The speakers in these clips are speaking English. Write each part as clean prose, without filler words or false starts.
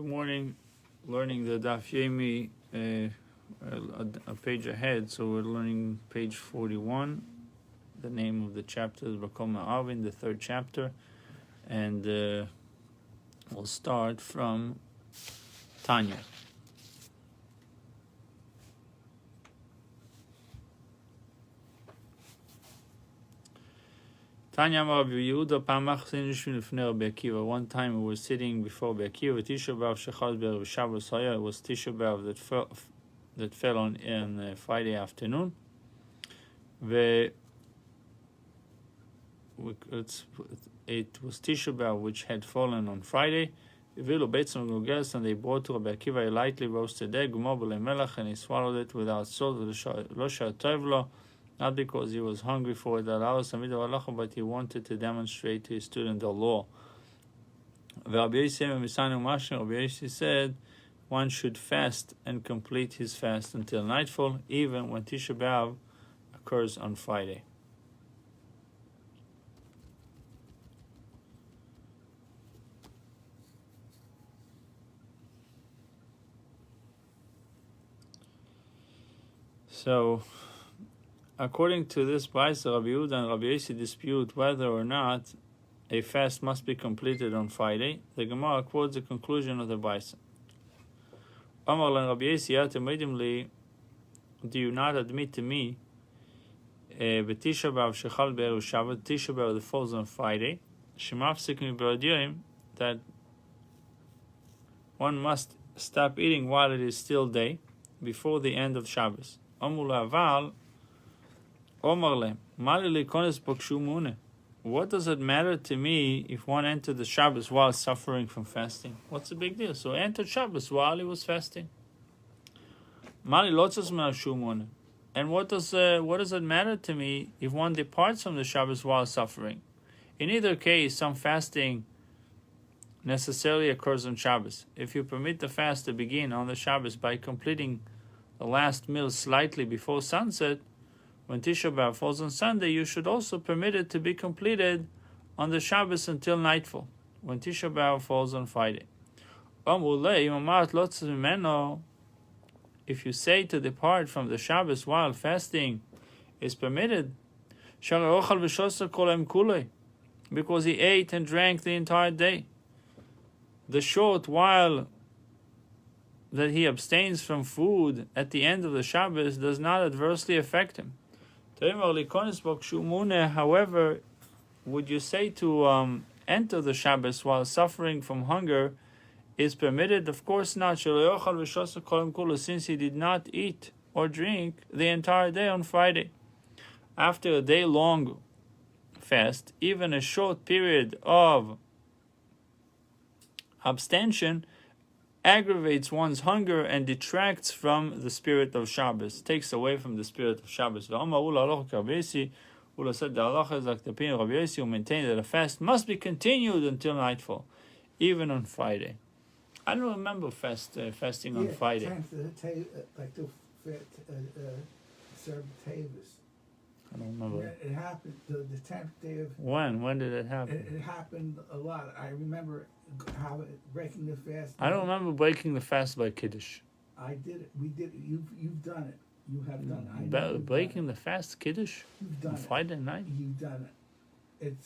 Good morning. Learning the Daf Yomi a page ahead, so we're learning page 41. The name of the chapter is Tractate Eruvin, the third chapter, and we'll start from Tanya. Tanya Rabbi Yehuda Pamach Sinishvin Lefnei Rabbi Akiva. One time we were sitting before Rabbi Akiva. Tisha B'av Shechaz B'erev Shabbos Haya. It was Tisha B'av that fell on Friday afternoon. It was Tisha B'av which had fallen on Friday. And they brought to Rabbi Akiva a lightly roasted egg, and he swallowed it without salt. Not because he was hungry for it, but he wanted to demonstrate to his student the law. Rabbi Menashe said one should fast and complete his fast until nightfall, even when Tisha B'av occurs on Friday. So, according to this Baisa, Rabbi Yehuda and Rabbi Yossi dispute whether or not a fast must be completed on Friday. The Gemara quotes the conclusion of the Baisa. Amar lan Rabbi Yossi, do you not admit to me B'Tisha B'av shechal b'erev Shabbat, Tisha B'av that falls on Friday, shemafsik mi'b'rad yoyim, that one must stop eating while it is still day, before the end of Shabbos. Amar la'aval what does it matter to me if one entered the Shabbos while suffering from fasting? What's the big deal? So he entered Shabbos while he was fasting. And what does it matter to me if one departs from the Shabbos while suffering? In either case, some fasting necessarily occurs on Shabbos. If you permit the fast to begin on the Shabbos by completing the last meal slightly before sunset, when Tisha B'av falls on Sunday, you should also permit it to be completed on the Shabbos until nightfall, when Tisha B'av falls on Friday. If you say to depart from the Shabbos while fasting is permitted, because he ate and drank the entire day, the short while that he abstains from food at the end of the Shabbos does not adversely affect him. However, would you say to enter the Shabbos while suffering from hunger is permitted? Of course not, since he did not eat or drink the entire day on Friday. After a day-long fast, even a short period of abstention aggravates one's hunger and detracts from the spirit of Shabbos, takes away from the spirit of Shabbos. Ula said the halacha is like the opinion of Rabbi Yossi, who maintained that a fast must be continued until nightfall, even on Friday. I don't remember fasting on Friday. Like to serve tables. I don't remember. It happened the 10th day of... When did it happen? It happened a lot. I remember breaking the fast. I don't remember breaking the fast by Kiddush. I did it. We did it. You've done it. You have done it. Breaking the fast Kiddush? You've done on Friday night? You've done it.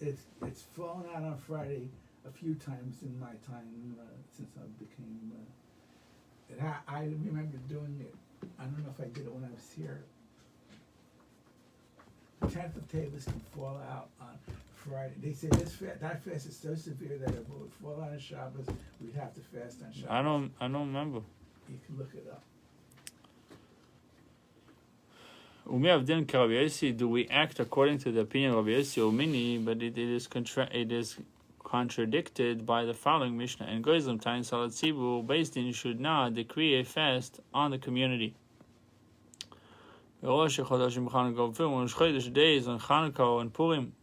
It's fallen out on Friday a few times in my time since I became... I remember doing it. I don't know if I did it when I was here. The 10th of Tavis can fall out on Friday. They say that fast is so severe that if it would fall out on Shabbos, we'd have to fast on Shabbos. I don't remember. You can look it up. Do we act according to the opinion of Rabbi Yossi or Mini? But it is contradicted by the following Mishnah. And Goizim Tain Salat Sibu, Beis Din should not decree a fast on the community. Days on Chanukah and Purim,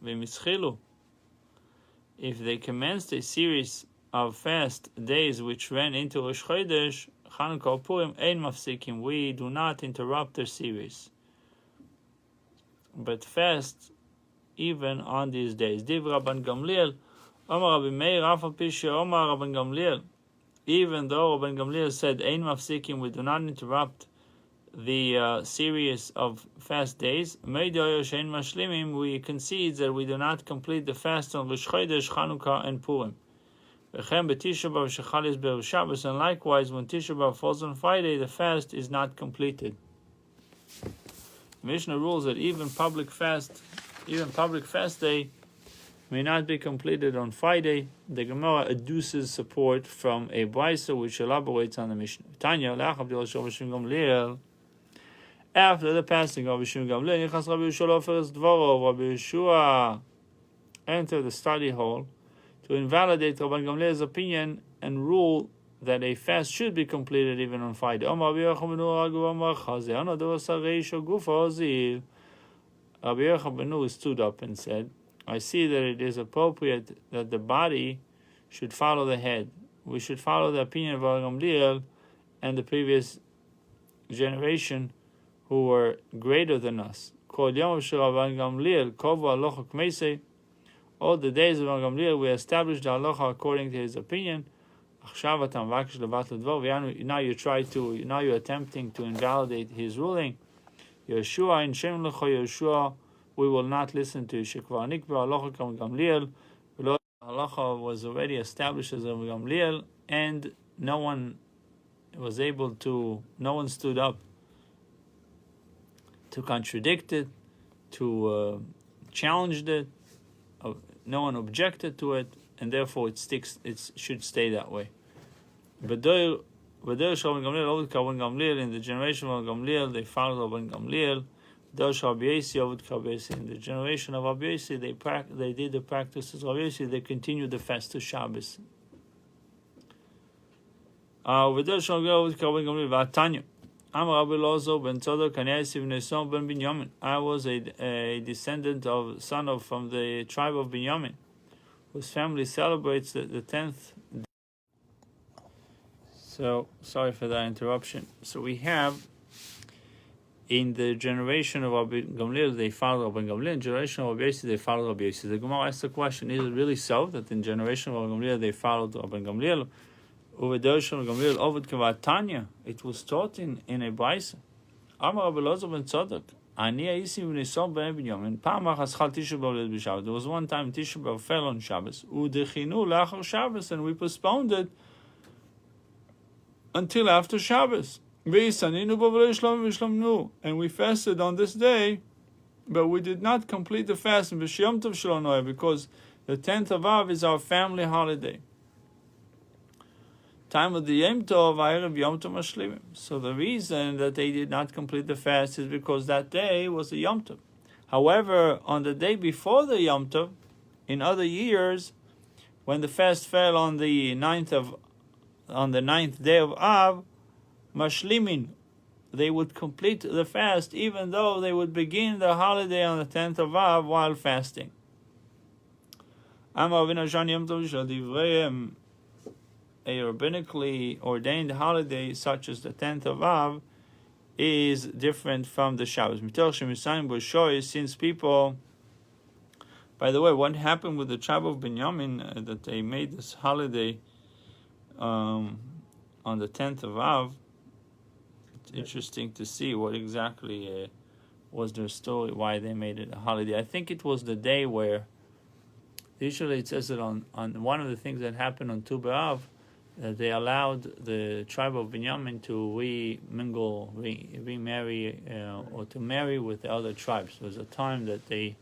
if they commenced a series of fast days which ran into Rosh Chodesh, Chanukah or Purim, ein mafsikim, we do not interrupt their series, but fast even on these days. Div Rabban Gamliel, Omar Rabbi Meir, Afal Pisha, Omar Rabban Gamliel, even though Ben Gamliel said, Ein mafsikim, we do not interrupt the series of fast days, we concede that we do not complete the fast on Rosh Chodesh, Chanukah, and Purim. And likewise, when Tisha B'Av falls on Friday, the fast is not completed. Mishnah rules that even public fast day may not be completed on Friday. The Gemara adduces support from a Brisa which elaborates on the Mishnah. Tanya, after the passing of Rabbi Gamliel, Rabbi Yeshua entered the study hall to invalidate Rabbi Gamliel's opinion and rule that a fast should be completed even on Friday. Rabbi Yochanan stood up and said, I see that it is appropriate that the body should follow the head. We should follow the opinion of Rabbi Gamliel and the previous generation who were greater than us. All the days of Rabbi Gamliel we established the halacha according to his opinion. Now you're attempting to invalidate his ruling. Yeshua in Shem Lecha Yeshua, we will not listen to you. Halacha was already established as Rabbi Gamliel, and no one stood up to contradict it, to challenge it. No one objected to it, and therefore it should stay that way. But in the generation of Gamliel, they followed Rabbi Gamliel. In the generation of Rabbi Yossi, they did the practices of Rabbi Yossi. They continued the fast to Shabbos. I was a descendant from the tribe of Binyamin, whose family celebrates the 10th. So, sorry for that interruption. So we have, in the generation of Rabbi Gamliel, they followed Rabbi Gamliel. In the generation of Rabbi Yossi, they followed Rabbi Yossi. The Gemara asks the question, is it really so that in the generation of Rabbi Gamliel, they followed Rabbi Gamliel? It was taught in a Brisa. Amar Rabbi Elazar ben Tzadok, there was one time Tisha B'Av fell on Shabbos, and we postponed it until after Shabbos. And we fasted on this day, but we did not complete the fast because the 10th of Av is our family holiday. Time of the Yom Tov, Erev Yom Tov Mashlimim. So the reason that they did not complete the fast is because that day was the Yom Tov. However, on the day before the Yom Tov, in other years, when the fast fell on the 9th day of Av, Mashlimin, they would complete the fast even though they would begin the holiday on the 10th of Av while fasting. A rabbinically ordained holiday such as the 10th of Av is different from the Shabbos. Since people, by the way, what happened with the tribe of Binyamin, that they made this holiday on the 10th of Av, it's interesting to see what exactly was their story, why they made it a holiday. I think it was the day where, usually it says that on one of the things that happened on Tu B'Av, they allowed the tribe of Binyamin to remarry, or to marry with the other tribes. There was a time that they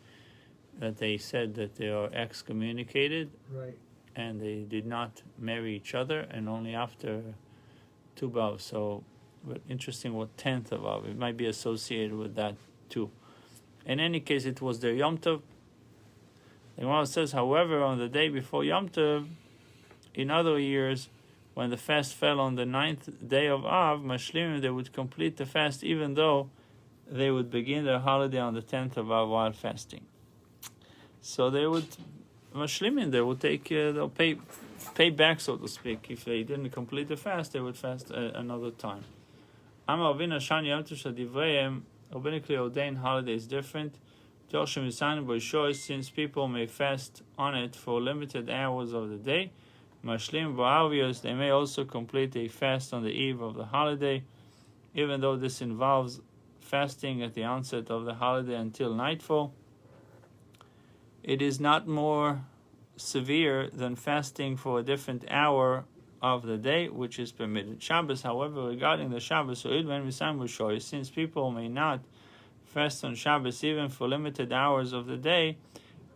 said that they are excommunicated, right, and they did not marry each other, and only after Tu B'Av. So, but interesting, what 10th of Av? It might be associated with that too. In any case, it was their Yom Tov. The Gemara says, however, on the day before Yom Tov, in other years, when the fast fell on the 9th day of Av, Mashlimim, they would complete the fast even though they would begin their holiday on the 10th of Av while fasting. So they would, Mashlimim, they would they'll pay back, so to speak. If they didn't complete the fast, they would fast another time. Rabbinically ordained holiday is different. Since people may fast on it for limited hours of the day, Mashlim v'avios, they may also complete a fast on the eve of the holiday, even though this involves fasting at the onset of the holiday until nightfall. It is not more severe than fasting for a different hour of the day, which is permitted. Shabbos, however, regarding the Shabbos, since people may not fast on Shabbos even for limited hours of the day,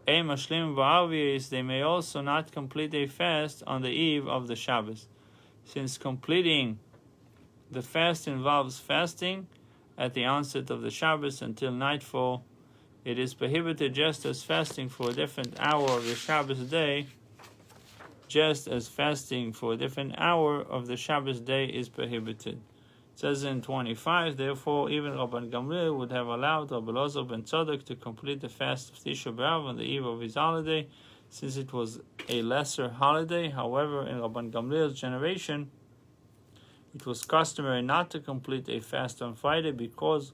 they may also not complete a fast on the eve of the Shabbos. Since completing the fast involves fasting at the onset of the Shabbos until nightfall, it is prohibited just as fasting for a different hour of the Shabbos day, just as fasting for a different hour of the Shabbos day is prohibited. It says in 25, therefore even Rabban Gamliel would have allowed Rabbi Elazar ben Tzadok to complete the fast of Tisha B'Av on the eve of his holiday, since it was a lesser holiday. However, in Rabban Gamliel's generation, it was customary not to complete a fast on Friday because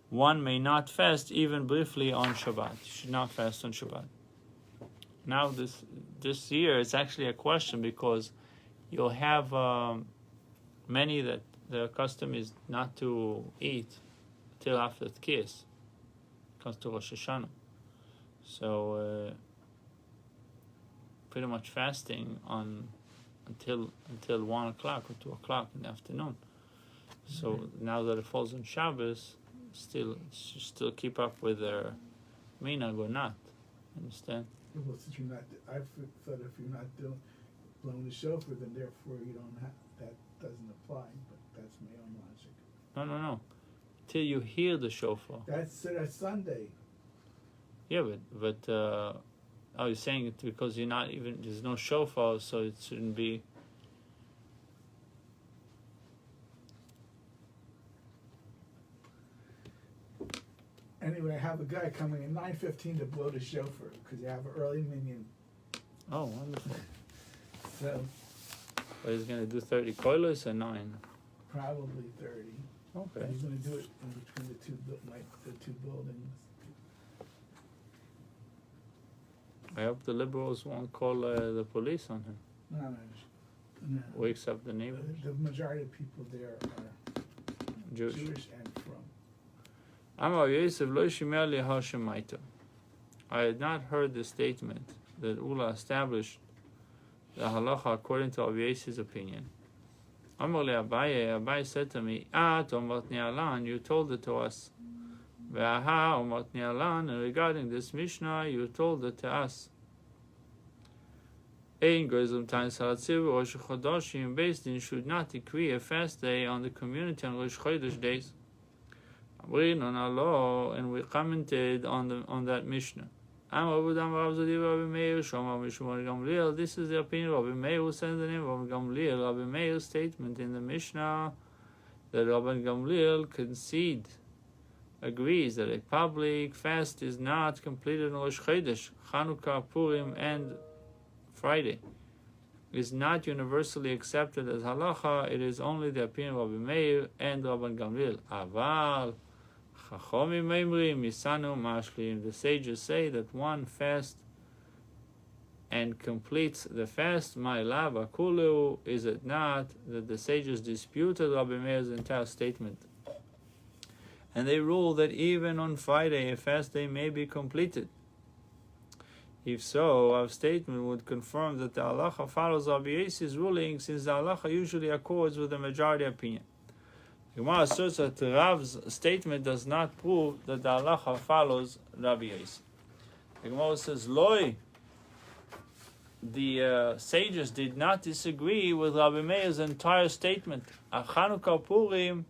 one may not fast even briefly on Shabbat. You should not fast on Shabbat. Now this year it's actually a question because you'll have many that their custom is not to eat till after Tkis. Comes to Rosh Hashanah. So pretty much fasting on until 1 o'clock or 2 o'clock in the afternoon. So now that it falls on Shabbos, still keep up with their minhag or not. Understand? Well, since you're not, I thought if you're not blowing the shofar, then therefore you don't have, that doesn't apply. But that's my own logic. No. Till you hear the shofar. That's Sunday. Yeah, but you're saying it because you're not even, there's no shofar, so it shouldn't be. Anyway, I have a guy coming in 9:15 to blow the shofar because you have an early minyan. Oh, wonderful. So. But he's going to do 30 koilos or 9? Probably 30. Okay. But he's going to do it in between the two buildings. I hope the liberals won't call the police on him. No. Wakes up the neighbors. The majority of people there are Jewish and from. Amar Yosef lo shimei li Hashemaita. I had not heard the statement that Ula established the halacha according to Rabbi Yosef's opinion. Amar le Abaye said to me, At omatni alan, you told it to us. Ve'aha omatni alan, and regarding this Mishnah, you told it to us. Ein goizim tain salatzir Rosh Chodashim, Beis Din should not decree a fast day on the community on Rosh Chodesh days. And we commented on that Mishnah. This is the opinion of Rabbi Meir, who says the name of Rabbi Gamliel. Rabbi Meir's statement in the Mishnah that Rabbi Gamliel agrees that a public fast is not completed on Rosh Chodesh, Chanukah, Purim, and Friday, is not universally accepted as halacha. It is only the opinion of Rabbi Meir and Rabbi Gamliel. Aval the sages say that one fasts and completes the fast. My lava kulu, is it not that the sages disputed Rabbi Meir's entire statement, and they rule that even on Friday a fast day may be completed? If so, our statement would confirm that the halacha follows Rabbi Yosef's ruling, since the halacha usually accords with the majority opinion. The Gemara asserts that Rav's statement does not prove that the halacha follows Rabbi Yosef. The Gemara says, Loi, the sages did not disagree with Rabbi Meir's entire statement. At Chanukah Purim,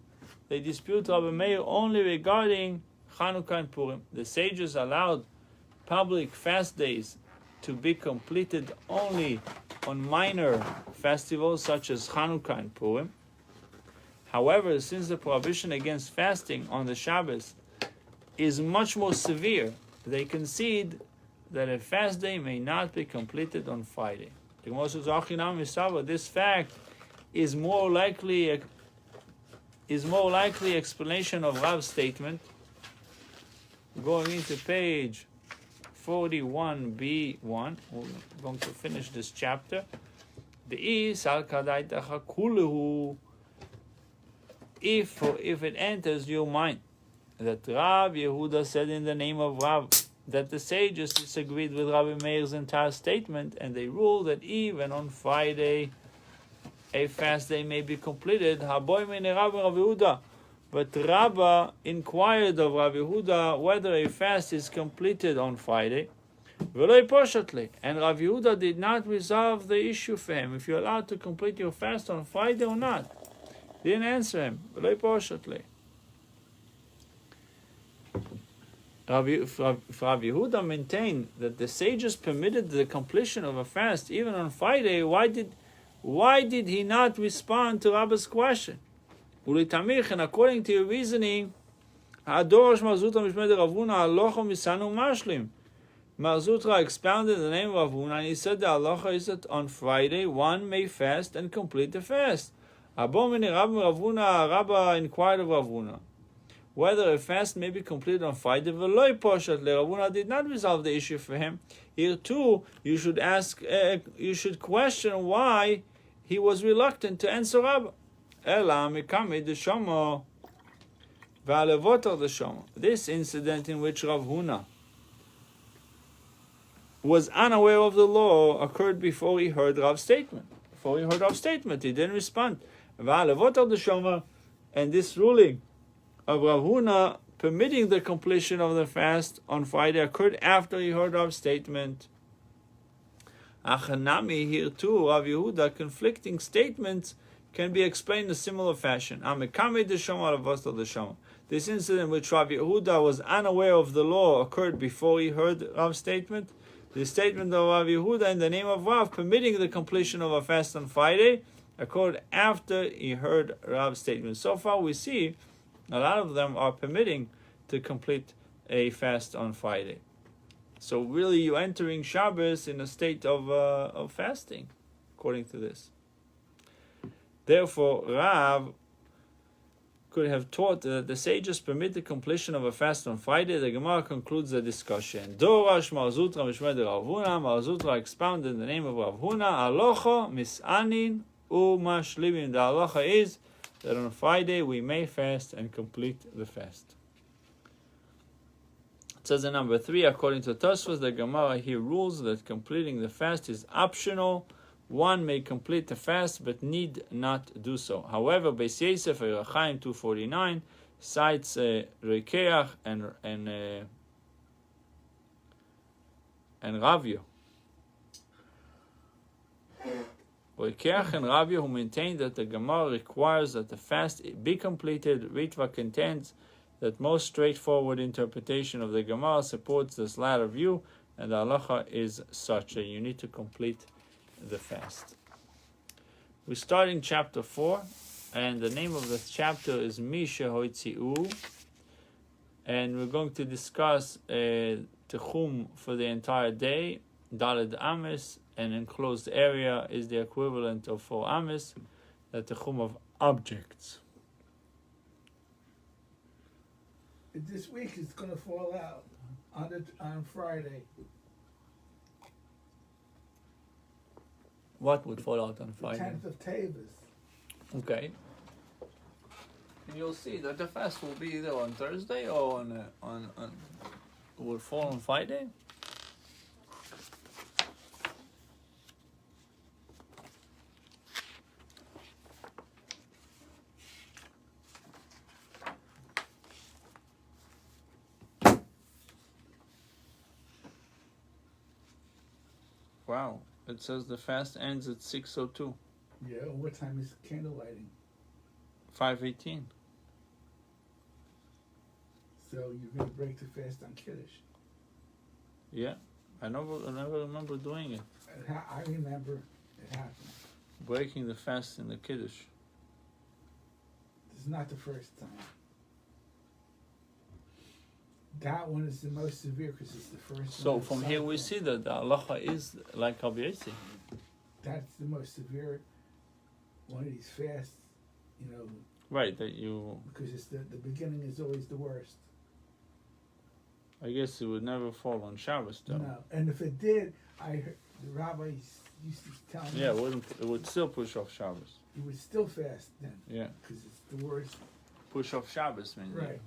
they dispute Rabbi Meir only regarding Chanukah and Purim. The sages allowed public fast days to be completed only on minor festivals such as Chanukah and Purim. However, since the prohibition against fasting on the Shabbos is much more severe, they concede that a fast day may not be completed on Friday. The Gemara says, this fact is more likely explanation of Rav's statement. Going into page 41b1, we're going to finish this chapter. If it enters your mind that Rav Yehuda said in the name of Rav that the sages disagreed with Rabbi Meir's entire statement, and they ruled that even on Friday a fast day may be completed. But Rabba inquired of Rabbi Yehuda whether a fast is completed on Friday. And Rabbi Yehuda did not resolve the issue for him, if you're allowed to complete your fast on Friday or not. Didn't answer him. Rabbi Yehuda maintained that the sages permitted the completion of a fast even on Friday. Why did he not respond to Rabba's question? And according to your reasoning, Mar Zutra expounded the name of Ravuna, and he said the halacha is that on Friday one may fast and complete the fast. Rabba inquired of Ravuna whether a fast may be completed on Friday. Ravuna did not resolve the issue for him. Here too, you should question why he was reluctant to answer Rabba. This incident in which Ravuna was unaware of the law occurred before he heard Rav's statement. He didn't respond. And this ruling of Ravuna permitting the completion of the fast on Friday occurred after he heard Rav's statement. Achanami, here too, Rav Yehuda, conflicting statements can be explained in a similar fashion. This incident which Rav Yehuda was unaware of the law occurred before he heard Rav's statement. The statement of Rav Yehuda in the name of Rav permitting the completion of a fast on Friday occurred after he heard Rav's statement. So far we see a lot of them are permitting to complete a fast on Friday. So really you're entering Shabbos in a state of fasting, according to this. Therefore, Rav could have taught that the sages permit the completion of a fast on Friday. The Gemara concludes the discussion. Dorash Mar Zutra Mishmed Rav Huna. Mar Zutra expounded in the name of Rav Huna. Alocha misanin umashlimim. The halacha is that on Friday we may fast and complete the fast. It says in number 3, according to Tosfos, the Gemara here rules that completing the fast is optional. One may complete the fast but need not do so. However, Beis Yosef Erachaim 249 cites Rekeach and Ravio. Rekeach and Ravio, who maintain that the Gemara requires that the fast be completed. Ritva contends that most straightforward interpretation of the Gemara supports this latter view, and the halacha is such that you need to complete the fast. We start in chapter 4, and the name of the chapter is Misha Hoitzi'u, and we're going to discuss Techum for the entire day. Daled Amis, an enclosed area, is the equivalent of 4 Amis, the Techum of objects. This week it's going to fall out on Friday. What would fall out on Friday? 10th of Tavis. Okay. And you'll see that the fast will be either on Thursday or on will fall on Friday. Wow. It says the fast ends at 6:02. Yeah, what time is candle lighting? 5:18. So you're going to break the fast on Kiddush. Yeah, I never remember doing it. I remember it happened. Breaking the fast in the Kiddush. This is not the first time. That one is the most severe because it's the first. So from here we see that the halacha is like Rabbi Yossi. That's the most severe one of these fasts, Right, that you. Because it's the beginning is always the worst. I guess it would never fall on Shabbos though. No, and if it did, I heard the rabbis used to tell me. Yeah, it would still push off Shabbos. You would still fast then. Yeah. Because it's the worst. Push off Shabbos means. Right.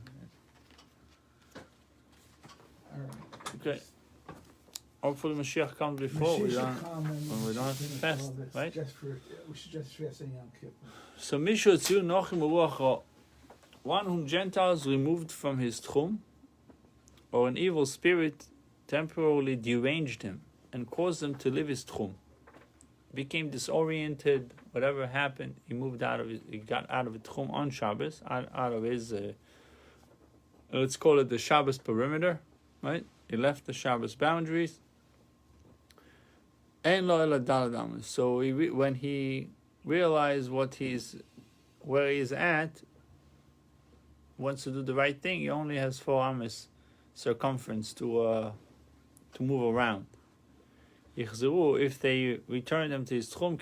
All right. Okay. Hopefully Mashiach comes before we don't have to fast, right? We should just fast on Yom Kippur. So Mishu Tziu Nochim Uruach Ra, one whom Gentiles removed from his tchum, or an evil spirit temporarily deranged him and caused him to leave his tchum. Became disoriented, whatever happened, he moved out of he got out of the tchum on Shabbos, out of his, let's call it the Shabbos perimeter, right? He left the Shabbos boundaries. So when he realized where he's at, wants to do the right thing, he only has 4 amas circumference to move around. If they return him to his tchum,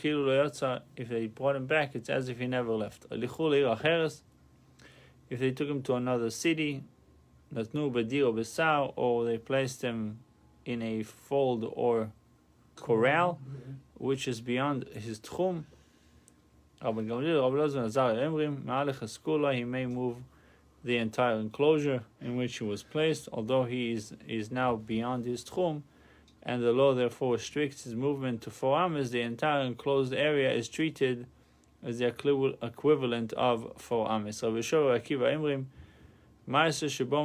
if they brought him back, it's as if he never left. If they took him to another city, or they placed him in a fold or corral, which is beyond his tchum, he may move the entire enclosure in which he was placed, although he is now beyond his tchum, and the law therefore restricts his movement to 4 amas. The entire enclosed area is treated as the equivalent of 4 amas. Rabbi Menashe Amitay, Ma'aser shebo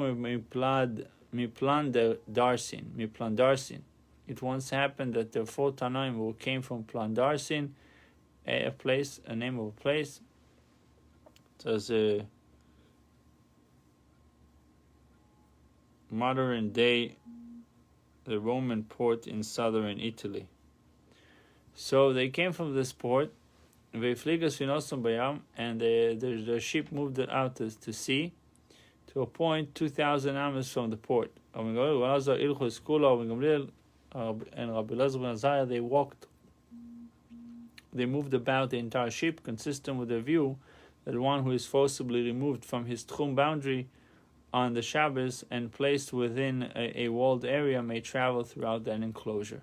miplan darsin. It once happened that the 4 Tanaim who came from Plandarsin, a name of a place. So it's a modern day, the Roman port in southern Italy. So they came from this port, and the ship moved out to sea, to a point 2,000 amas from the port. And Rabbi Menashe, they moved about the entire ship, consistent with the view that one who is forcibly removed from his tchum boundary on the Shabbos and placed within a walled area may travel throughout that enclosure.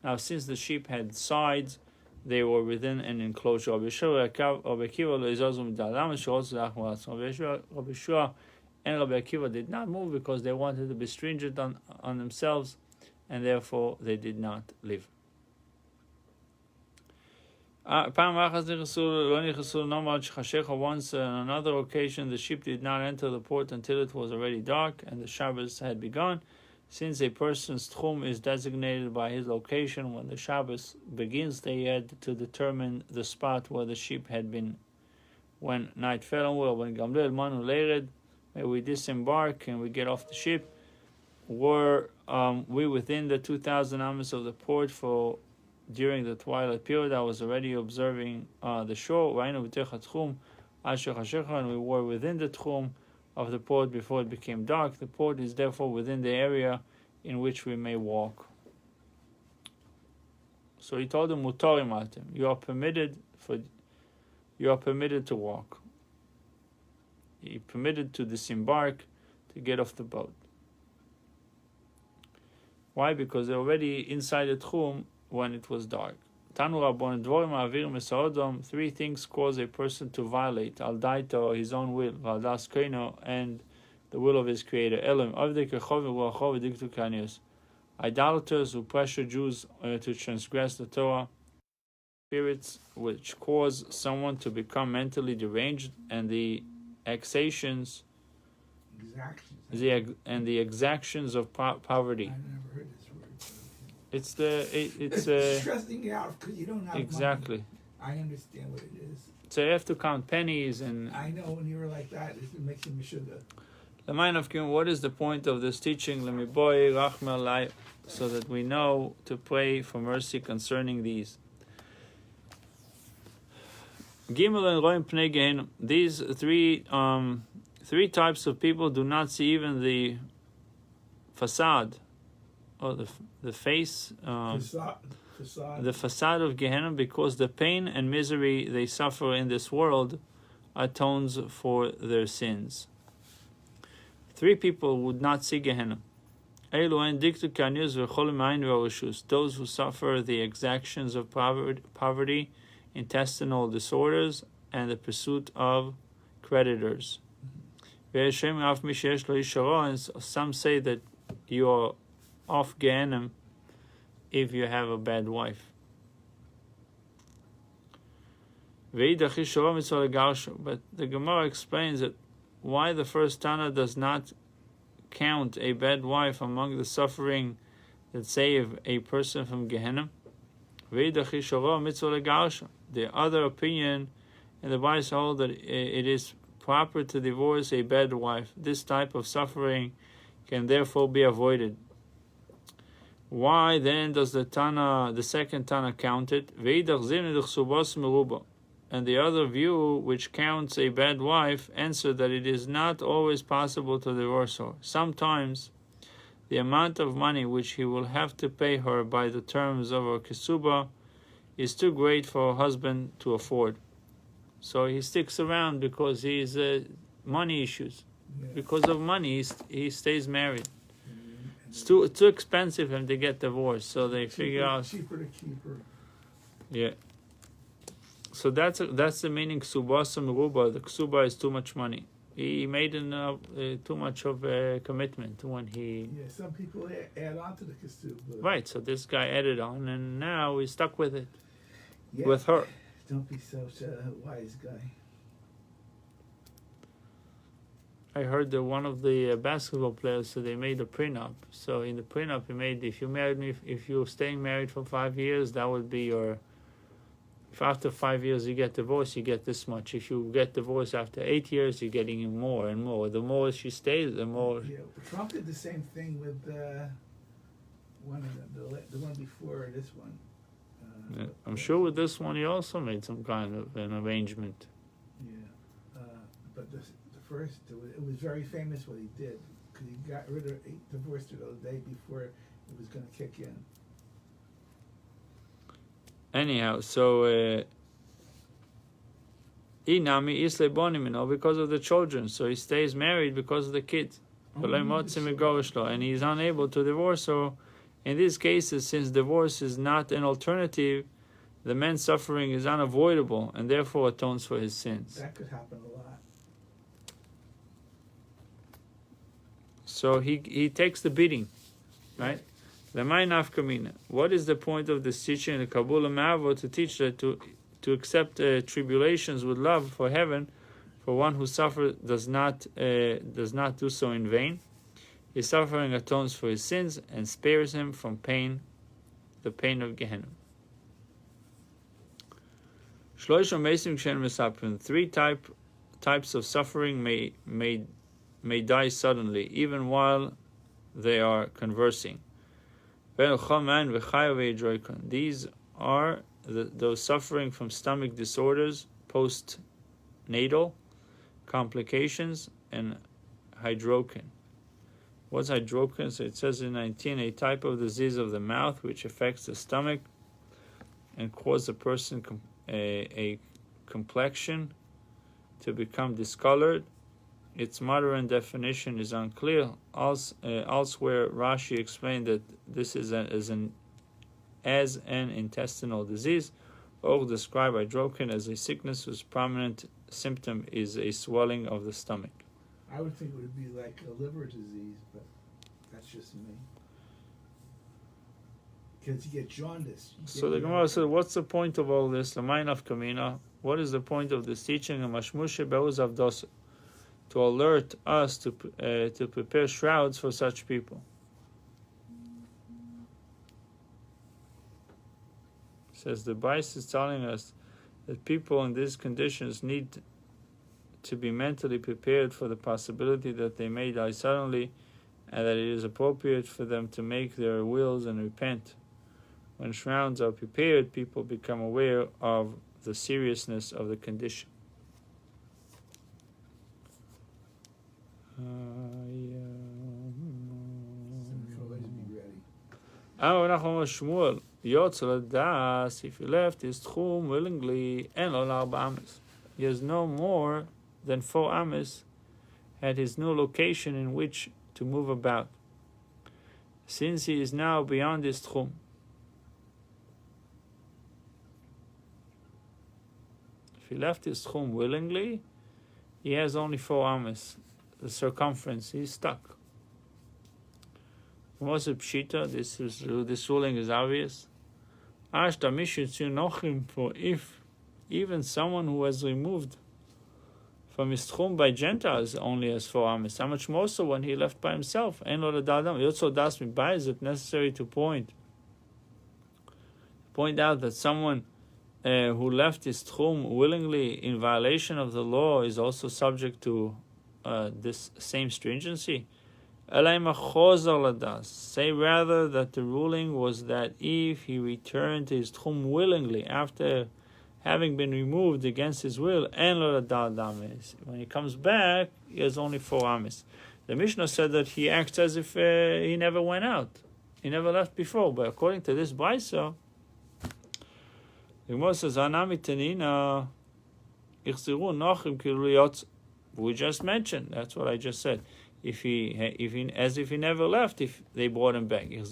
Now, since the ship had sides, they were within an enclosure. Rabbi Shua and Rabbi Akiva did not move because they wanted to be stringent on themselves, and therefore they did not leave. Once, on another occasion, the ship did not enter the port until it was already dark and the Shabbos had begun. Since a person's tchum is designated by his location, when the Shabbos begins, they had to determine the spot where the ship had been. When night fell on, may we disembark and we get off the ship. Were we within the 2,000 amas of the port during the twilight period? I was already observing the shore, and we were within the tchum of the port before it became dark. The port is therefore within the area in which we may walk. So he told them, "Mutarim atem, you are permitted to walk. He permitted to disembark, to get off the boat." Why? Because they're already inside the tchum when it was dark. Tanu Rabbon Dvorim Avir Mesodom. 3 things cause a person to violate al daito, his own will, Valdas Keino, and the will of his creator. Elim Avdei Kechov Ruachov Diktu Kanius. Idolaters who pressure Jews to transgress the Torah. Spirits which cause someone to become mentally deranged, and the exactions of poverty. I never heard this word. It's stressing you out because you don't have exactly. money. I understand what it is. So you have to count pennies, and I know when you were like that, it makes you mishuga. What is the point of this teaching? So that we know to pray for mercy concerning these. Gimel and Roim Pnei Gehenna. These 3 types of people do not see even the facade, or the face, the facade of Gehenna, because the pain and misery they suffer in this world atones for their sins. 3 people would not see Gehenna. Those who suffer the exactions of poverty, intestinal disorders, and the pursuit of creditors. And some say that you are off Gehenna if you have a bad wife. But the Gemara explains that why the first Tana does not count a bad wife among the suffering that save a person from Gehenna. The other opinion in the Bible hold that it is proper to divorce a bad wife. This type of suffering can therefore be avoided. Why then does the second Tana count it? And the other view, which counts a bad wife, answer that it is not always possible to divorce her. Sometimes the amount of money which he will have to pay her by the terms of her kesuba is too great for her husband to afford. So he sticks around because he's money issues. Yeah. Because of money, he stays married. It's too expensive for him to get divorced, so they figure out cheaper to keep her. Yeah. So that's the meaning ksubasa meruba. The ksuba is too much money. He made too much of a commitment when he. Yeah, some people add on to the ksuba. Right. So this guy added on, and now he's stuck with it. Yeah. With her. Don't be such a wise guy. I heard that one of the basketball players, so they made a prenup. So in the prenup, he made, if you married me, if you're staying married for 5 years, that would be your. If after 5 years you get divorced, you get this much. If you get divorced after 8 years, you're getting more and more. The more she stays, the more. Yeah, Trump did the same thing with one of the one before this one. Yeah, I'm sure with this one, he also made some kind of an arrangement. Yeah, but the first, it was very famous what he did, because he divorced her the day before it was going to kick in. Anyhow, so Inami Isle Bonimino because of the children, so he stays married because of the kids. And he's unable to divorce her. In these cases, since divorce is not an alternative, the man's suffering is unavoidable and therefore atones for his sins. That could happen a lot. So he takes the beating, right? What is the point of this teaching in the Kabbalah Ma'avo to teach that to accept tribulations with love for heaven, for one who suffers does not do so in vain? His suffering atones for his sins and spares him from pain, the pain of Gehenna. Three types of suffering may die suddenly, even while they are conversing. These are those suffering from stomach disorders, postnatal complications, and hydrokin. What's hydrokin? So it says in 19, a type of disease of the mouth which affects the stomach and causes a person a complexion to become discolored. Its modern definition is unclear. Elsewhere, Rashi explained that this is an intestinal disease, or described hydrokin as a sickness whose prominent symptom is a swelling of the stomach. I would think it would be like a liver disease, but that's just me. Because you get jaundice. So the Gemara said, what's the point of all this? What is the point of this teaching? To alert us to prepare shrouds for such people. It says the Bible is telling us that people in these conditions need to be mentally prepared for the possibility that they may die suddenly, and that it is appropriate for them to make their wills and repent. When shrouds are prepared, people become aware of the seriousness of the condition. Shmuel, if he left his tchum willingly, he has no more than 4 amas at his new location in which to move about. since he is now beyond his tchum. If he left his tchum willingly, he has only 4 amas. The circumference, he's stuck. What's a pshita? This ruling is obvious. For if even someone who has removed from his tchum by Gentiles only has 4 amas, how much more so when he left by himself? He also does me by. Is it necessary to point out that someone who left his tchum willingly in violation of the law is also subject to this same stringency? Say rather that the ruling was that if he returned to his tchum willingly after having been removed against his will, when he comes back, he has only 4 amas. The Mishnah said that he acts as if he never went out, he never left before. But according to this Brisa, the Gemara says, we just mentioned, that's what I just said. If he as if he never left, if they brought him back. If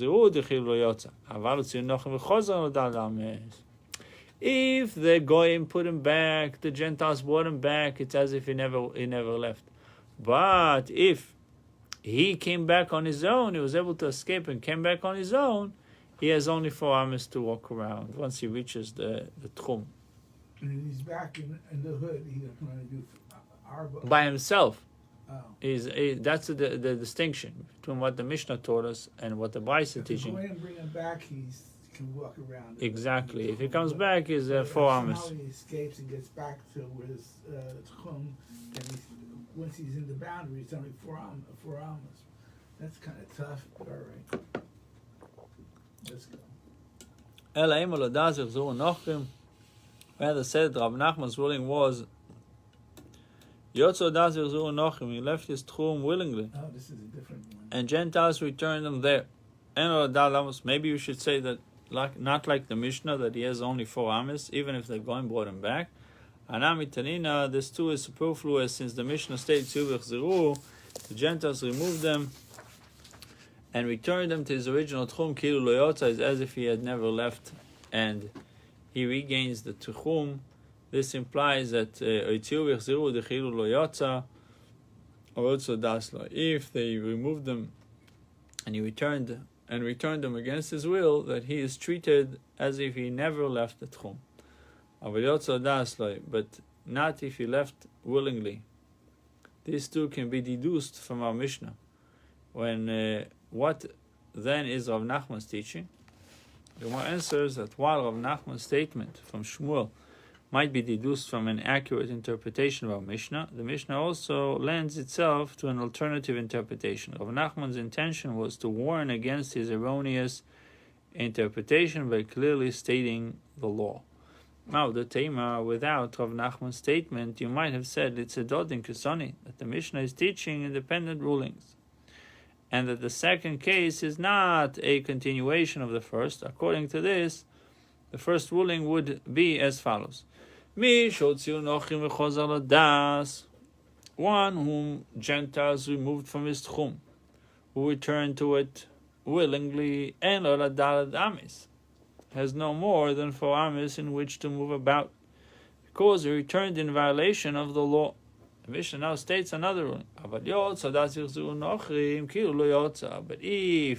the goyim put him back, the Gentiles brought him back, it's as if he never left. But if he came back on his own, he was able to escape and came back on his own, he has only 4 amas to walk around once he reaches the tchum. And he's back in the hood. He doesn't want to do arba By himself. Oh. That's the distinction between what the Mishnah taught us and what the Brisa is teaching. If you bring him back, he can walk around. Exactly. If he comes back, he's 4 amas. Somehow he escapes and gets back to his tchum, and once he's in the boundary, it's only 4 amas. That's kind of tough. All right. Let's go. Rather said, Rabbi Nachman's ruling was he left his tchum willingly. Oh, this is a different one. And Gentiles returned them there. Maybe you should say that, not like the Mishnah, that he has only 4 amas, even if the goyim brought him back. This too is superfluous, since the Mishnah states the Gentiles removed them and returned them to his original tchum. Kilu lo yotza is as if he had never left, and he regains the tchum. This implies that if they removed them and he returned them against his will, that he is treated as if he never left the tchum. But not if he left willingly. These two can be deduced from our Mishnah. When what then is Rav Nachman's teaching? The Gemara answers that while Rav Nachman's statement from Shmuel might be deduced from an accurate interpretation of our Mishnah, the Mishnah also lends itself to an alternative interpretation. Rav Nachman's intention was to warn against his erroneous interpretation by clearly stating the law. Now, the Tema, without Rav Nachman's statement, you might have said it's a dodin kisoni, that the Mishnah is teaching independent rulings, and that the second case is not a continuation of the first. According to this, the first ruling would be as follows. One whom Gentiles removed from his tchum, who returned to it willingly, and amis, has no more than 4 amis in which to move about, because he returned in violation of the law. The Mishnah now states another ruling. But if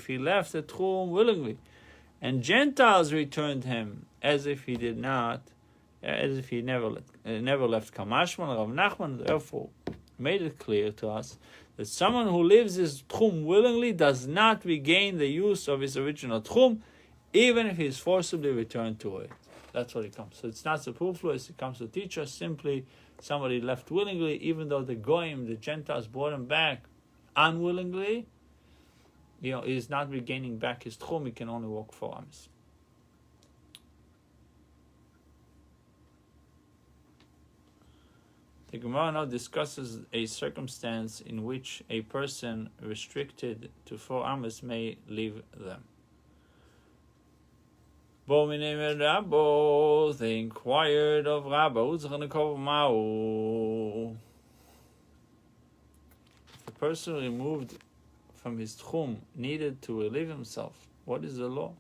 he left the tchum willingly, and Gentiles returned him as if he did not, as if he never left. Kamashman, Rav Nachman therefore made it clear to us that someone who leaves his tchum willingly does not regain the use of his original tchum, even if he is forcibly returned to it. That's what it comes. So it's not superfluous. It comes to teach us simply somebody left willingly, even though the goyim, the Gentiles, brought him back unwillingly. He's not regaining back his tchum. He can only walk 4 amas. The Gemara now discusses a circumstance in which a person restricted to 4 amas may leave them. They inquired of Rabbi, if the person removed from his tchum needed to relieve himself, what is the law?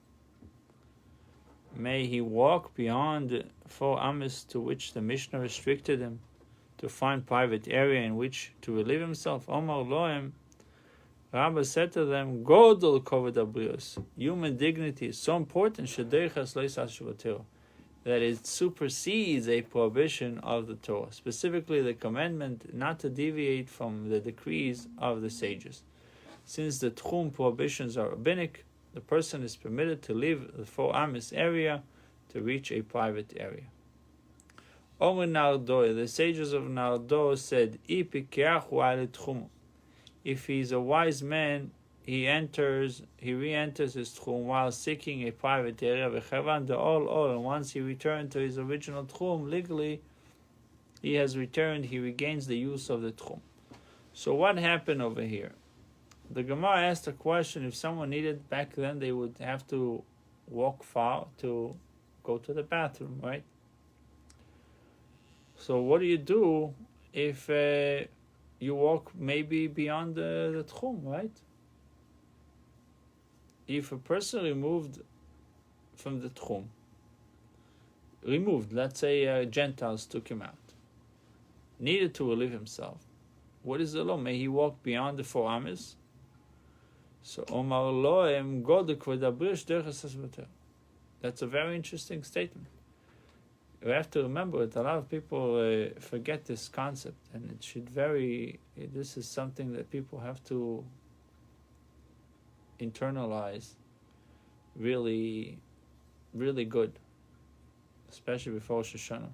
May he walk beyond the 4 amas to which the Mishnah restricted him, to find private area in which to relieve himself? Omar Lohem, Rabbi said to them, Godol kovod habrios, human dignity is so important, shedeichas lo yisas shuvotero, that it supersedes a prohibition of the Torah, specifically the commandment not to deviate from the decrees of the sages. Since the tchum prohibitions are rabbinic, the person is permitted to leave the 4 amas area to reach a private area. Omer Nardo, the sages of Nardo said, if he is a wise man, he re-enters his tchum while seeking a private area. And once he returned to his original tchum legally, he has returned. He regains the use of the tchum. So what happened over here? The Gemara asked a question. If someone needed back then, they would have to walk far to go to the bathroom, right? So what do you do if you walk maybe beyond the tchum, right? If a person removed from the tchum, let's say Gentiles took him out, needed to relieve himself, what is the law? May he walk beyond the 4 amas? So Omar Lohem Godel kovod habrios derech hasvater. That's a very interesting statement. We have to remember that a lot of people forget this concept, and this is something that people have to internalize really, really good, especially before Rosh Hashanah.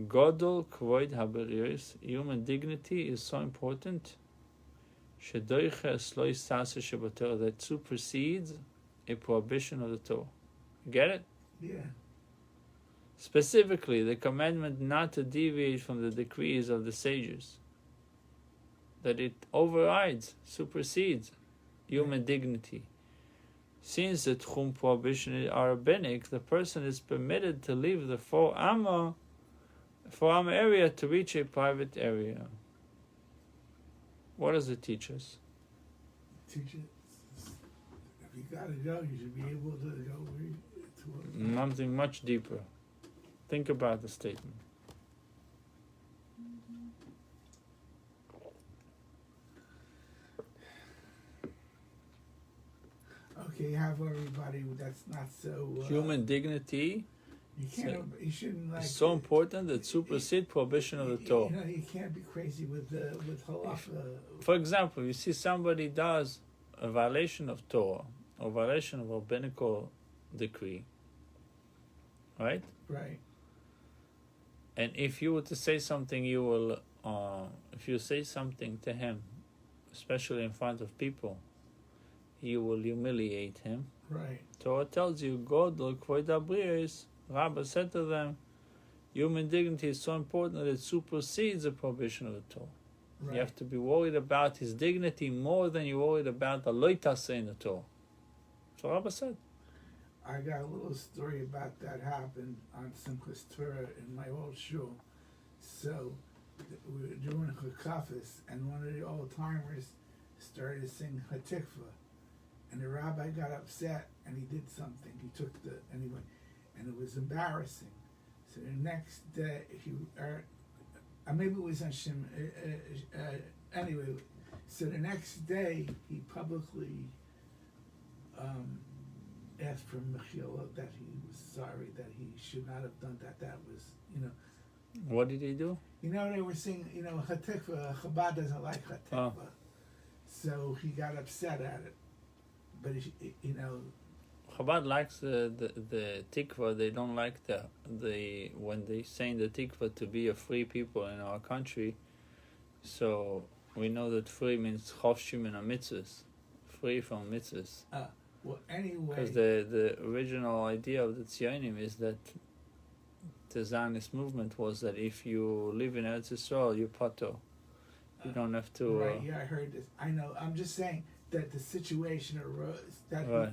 Godol kovod habrios, human dignity is so important, shedeiches lo yisas shuvotero, that supersedes a prohibition of the Torah. Get it? Yeah. Specifically, the commandment not to deviate from the decrees of the sages, that it overrides, supersedes human dignity. Since the tchum prohibition are rabbinic, the person is permitted to leave the 4 amma area to reach a private area. What does it teach us? Teach us, if you gotta go, you should be able to go to Something much deeper. Think about the statement. Okay, you have everybody that's not so Human dignity you can't. You shouldn't like. is so important that supersede prohibition of the Torah. You know, you can't be crazy with halacha. For example, you see somebody does a violation of Torah or violation of a rabbinical decree, right? Right. And if you were to say something, you will. If you say something to him, especially in front of people, you will humiliate him. Right. Torah tells you, Godol kovod habrios. Rabbi said to them, human dignity is so important that it supersedes the prohibition of the Torah. Right. You have to be worried about his dignity more than you're worried about the lo taseh in the Torah. So Rabbi said. I got a little story about that happened on Simchas Torah in my old shul. So we were doing Chakafis, and one of the old timers started to sing Hatikva, and the rabbi got upset, and he did something. He took anyway, and it was embarrassing. So the next day, maybe it was on Shem. Anyway, so the next day he publicly asked for Mechila, that he was sorry, that he should not have done that. That was, What did he do? They were saying, Hatikva, Chabad doesn't like Hatikva. So he got upset at it. But, Chabad likes the tikva. They don't like the when they saying the tikva to be a free people in our country. So we know that free means chofshim and mitzvahs, free from mitzvahs. Well, anyway, because the original idea of the Tzionim is that the Zionist movement was that if you live in Eretz Yisrael, you're pato. You don't have to. Right? Yeah, I heard this. I know. I'm just saying that the situation arose that right.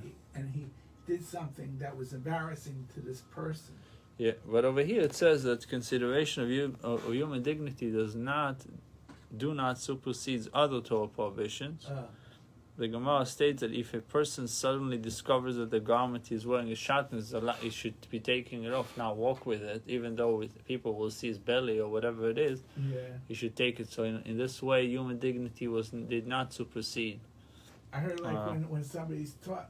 he did something that was embarrassing to this person. Yeah, but over here it says that consideration of human dignity do not supersedes other Torah prohibitions, the Gemara states that if a person suddenly discovers that the garment he's wearing is shatnez, he should be taking it off, not walk with it, even though people will see his belly or whatever it is. Yeah. He should take it. So in this way, human dignity did not supersede. I heard when somebody's taught.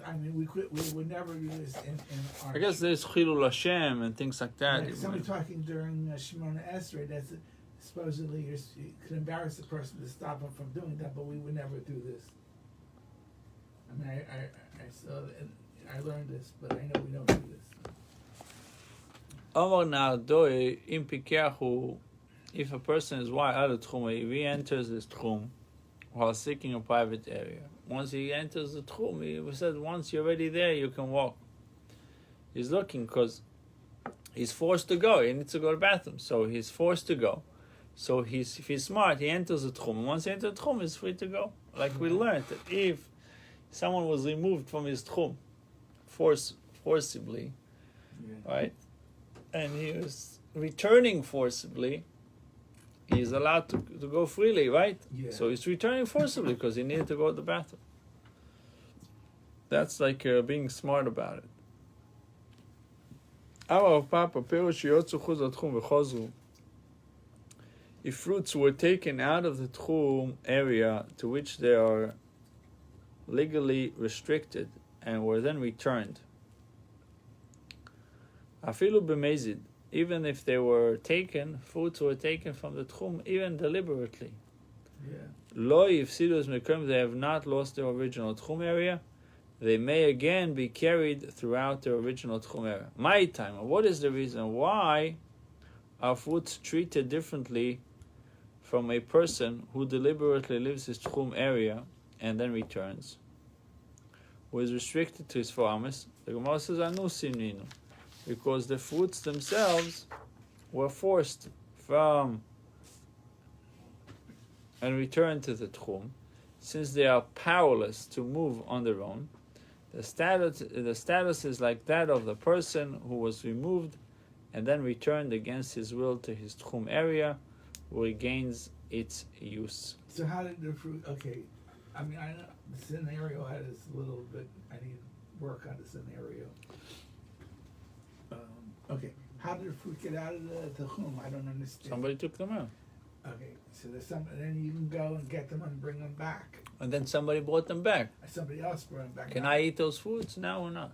I mean, we would never do this in our. I guess there's chilul Hashem and things like that. Like somebody talking during Shemona Esrei, that's supposedly you could embarrass the person to stop them from doing that, but we would never do this. I mean, I saw that, I learned this, but I know we don't do this. Amar na'adoi im pikeahu, if a person is wide out of tchum, if he enters this tchum while seeking a private area, once he enters the tchum, we said once you're already there, you can walk. He's looking because he's forced to go. He needs to go to the bathroom, so he's forced to go. So if he's smart, he enters the tchum. Once he enters the tchum, he's free to go. Like we learned that if someone was removed from his tchum forcibly, right, and he was returning forcibly, he's allowed to go freely, right? Yeah. So he's returning forcibly because he needed to go to the bathroom. That's like being smart about it. If fruits were taken out of the tchum area to which they are legally restricted and were then returned, afilu b'mezid, even if they were taken, fruits were taken from the tchum, even deliberately. Lo yifsidus mekom, they have not lost their original tchum area. They may again be carried throughout their original tchum area. My time. What is the reason why are fruits treated differently from a person who deliberately leaves his tchum area and then returns, who is restricted to his farmers? The Gemara says, Anu simninu, because the fruits themselves were forced from and returned to the tchum. Since they are powerless to move on their own, the status is like that of the person who was removed and then returned against his will to his tchum area, where he gains its use. So how did the fruit? Okay, I mean, I know the scenario has a little bit. I need to work on the scenario. Okay, how did the fruit get out of the tchum? I don't understand. Somebody took them out. Okay, so there's then you can go and get them and bring them back. And then somebody brought them back. Somebody else brought them back. Can I eat those foods now or not?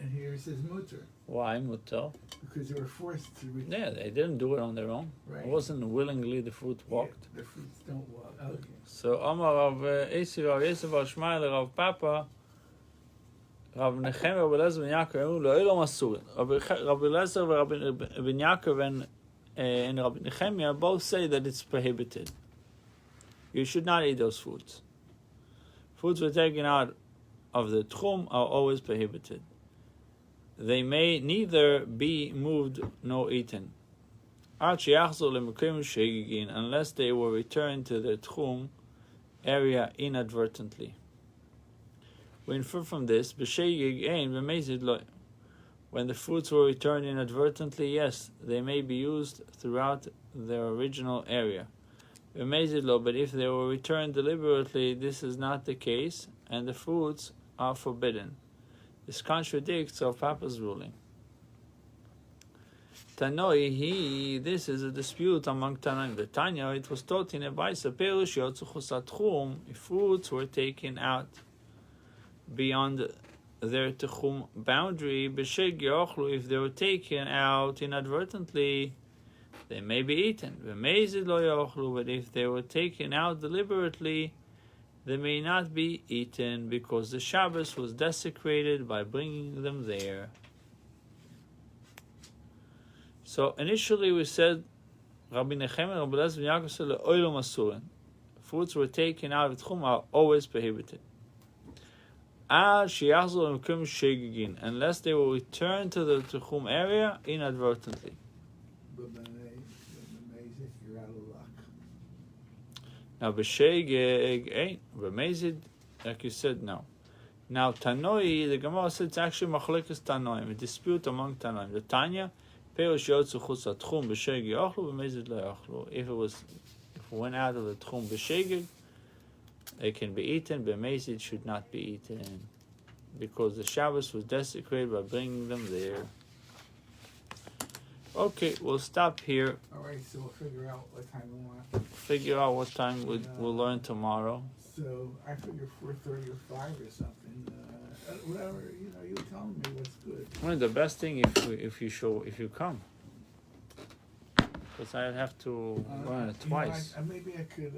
And here it says mutter. Why mutter? Because they were forced to return. Yeah, they didn't do it on their own. Right. It wasn't willingly the fruit walked. Yeah, the fruits don't walk. Okay. So Amar Rav Esi Rav Yosef Bar Shmuel Rav Papa Rav Nechem Rav Eliezer ben Yaakov lo elo masur. Rav Eliezer ben Yaakov and Rabbi Nehemiah both say that it's prohibited. You should not eat those foods. Foods were taken out of the tchum are always prohibited. They may neither be moved nor eaten, unless they were returned to the tchum area inadvertently. We infer from this, when the fruits were returned inadvertently, yes, they may be used throughout their original area. But if they were returned deliberately, this is not the case, and the fruits are forbidden. This contradicts our Papa's ruling. Tanoi, this is a dispute among Tanaim. The Tanya, it was taught in a Baisa, if fruits were taken out beyond their tchum boundary, if they were taken out inadvertently, they may be eaten. But if they were taken out deliberately, they may not be eaten, because the Shabbos was desecrated by bringing them there. So initially we said, Rabbi Nechem and Rabbi Eliezer ben Yaakov said, Oilo masurin. Fruits were taken out of tchum are always prohibited, unless they will return to the tchum area inadvertently. But you're out of luck. Now b'shegeg ain't b'mezid, like you said, no. Now Tanoi, the Gemara said it's actually machlekes Tanoim, a dispute among Tanoim. The Tanya, perush yotzu chutz hatchum b'shegeg yochlu b'mezid lo yochlu. If it went out of the tchum b'shegeg, They can be eaten, but it should not be eaten, because the Shabbos was desecrated by bringing them there. Okay, we'll stop here. All right, so we'll figure out what time we want. Figure out what time we'll learn tomorrow. So I figure 4:30 or 5 or something. Whatever, you tell me what's good. Well, the best thing if you come, because I have to learn it twice. Maybe I could